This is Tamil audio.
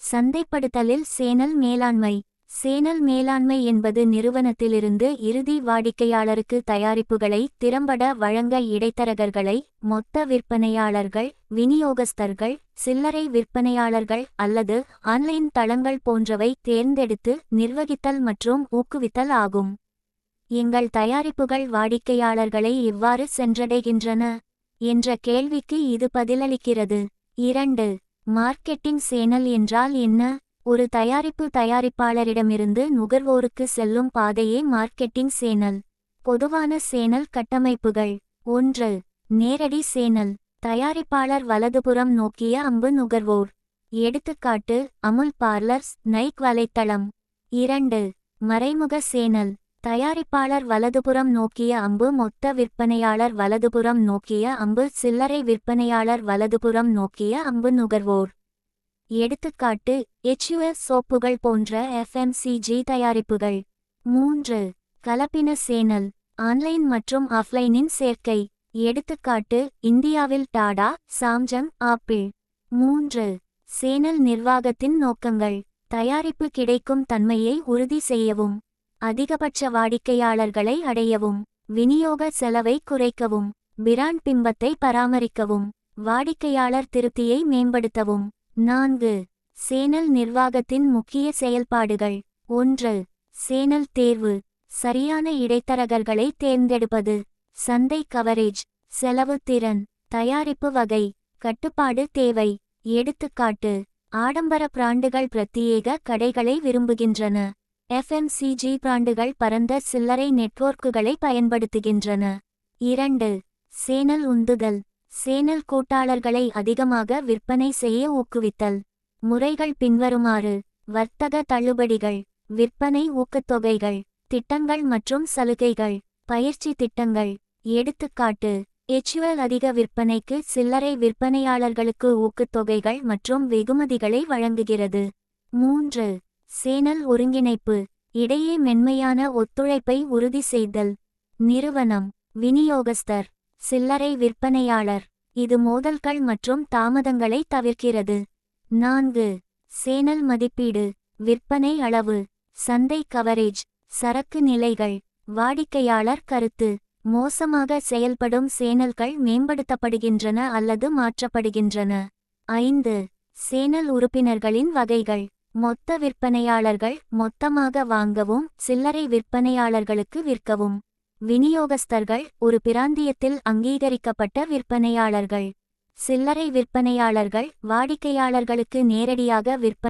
சந்தைப்படுத்தலில் சேனல் மேலாண்மை. சேனல் மேலாண்மை என்பது நிறுவனத்திலிருந்து இறுதி வாடிக்கையாளருக்கு தயாரிப்புகளை திறம்பட வழங்க இடைத்தரகர்களை, மொத்த விற்பனையாளர்கள், விநியோகஸ்தர்கள், சில்லறை விற்பனையாளர்கள் அல்லது ஆன்லைன் தளங்கள் போன்றவை தேர்ந்தெடுத்து நிர்வகித்தல் மற்றும் ஊக்குவித்தல் ஆகும். எங்கள் தயாரிப்புகள் வாடிக்கையாளர்களை எவ்வாறு சென்றடைகின்றன என்ற கேள்விக்கு இது பதிலளிக்கிறது. 2. மார்க்கெட்டிங் சேனல் என்றால் என்ன? ஒரு தயாரிப்பு தயாரிப்பாளரிடமிருந்து நுகர்வோருக்கு செல்லும் பாதையே மார்க்கெட்டிங் சேனல். பொதுவான சேனல் கட்டமைப்புகள். 1. நேரடி சேனல். தயாரிப்பாளர் வலதுபுறம் நோக்கிய அம்பு நுகர்வோர். எடுத்துக்காட்டு: அமுல் பார்லர்ஸ், நைக் வலைத்தளம். 2. மறைமுக சேனல். தயாரிப்பாளர் வலதுபுறம் நோக்கிய அம்பு மொத்த விற்பனையாளர் வலதுபுறம் நோக்கிய அம்பு சில்லறை விற்பனையாளர் வலதுபுறம் நோக்கிய அம்பு நுகர்வோர். எடுத்துக்காட்டு: HUF சோப்புகள் போன்ற FMCG தயாரிப்புகள். 3. கலப்பின சேனல். ஆன்லைன் மற்றும் ஆஃப்லைனின் சேர்க்கை. எடுத்துக்காட்டு: இந்தியாவில் டாடா, சாம்சங், ஆப்பிள். 3. சேனல் நிர்வாகத்தின் நோக்கங்கள். தயாரிப்பு கிடைக்கும் தன்மையை உறுதி செய்யவும், அதிகபட்ச வாடிக்கையாளர்களை அடையவும், விநியோக செலவை குறைக்கவும், பிராண்ட் பிம்பத்தை பராமரிக்கவும், வாடிக்கையாளர் திருப்தியை மேம்படுத்தவும். 4. சேனல் நிர்வாகத்தின் முக்கிய செயல்பாடுகள். 1. சேனல் தேர்வு. சரியான இடைத்தரகர்களை தேர்ந்தெடுப்பது. சந்தை கவரேஜ். செலவு திறன். தயாரிப்பு வகை. கட்டுப்பாடு தேவை. எடுத்துக்காட்டு: ஆடம்பர பிராண்டுகள் பிரத்யேக கடைகளை விரும்புகின்றன. FMCG பிராண்டுகள் பரந்த சில்லறை நெட்வொர்க்குகளை பயன்படுத்துகின்றன. 2. சேனல் உந்துதல். சேனல் கூட்டாளர்களை அதிகமாக விற்பனை செய்ய ஊக்குவித்தல். முறைகள் பின்வருமாறு: வர்த்தக தள்ளுபடிகள், விற்பனை ஊக்கத்தொகைகள், திட்டங்கள் மற்றும் சலுகைகள், பயிற்சி திட்டங்கள். எடுத்துக்காட்டு: HUL அதிக விற்பனைக்கு சில்லறை விற்பனையாளர்களுக்கு ஊக்கத்தொகைகள் மற்றும் வெகுமதிகளை வழங்குகிறது. 3. சேனல் ஒருங்கிணைப்பு. இடையே மென்மையான ஒத்துழைப்பை உறுதி செய்தல். நிறுவனம், விநியோகஸ்தர், சில்லறை விற்பனையாளர். இது மோதல்கள் மற்றும் தாமதங்களை தவிர்க்கிறது. 4. சேனல் மதிப்பீடு. விற்பனை அளவு, சந்தை கவரேஜ், சரக்கு நிலைகள், வாடிக்கையாளர் கருத்து. மோசமாக செயல்படும் சேனல்கள் மேம்படுத்தப்படுகின்றன அல்லது மாற்றப்படுகின்றன. 5. சேனல் உறுப்பினர்களின் வகைகள். மொத்த விற்பனையாளர்கள் மொத்தமாக வாங்கவும், சில்லறை விற்பனையாளர்களுக்கு விற்கவும். விநியோகஸ்தர்கள் ஒரு பிராந்தியத்தில் அங்கீகரிக்கப்பட்ட விற்பனையாளர்கள். சில்லறை விற்பனையாளர்கள் வாடிக்கையாளர்களுக்கு நேரடியாக விற்பனை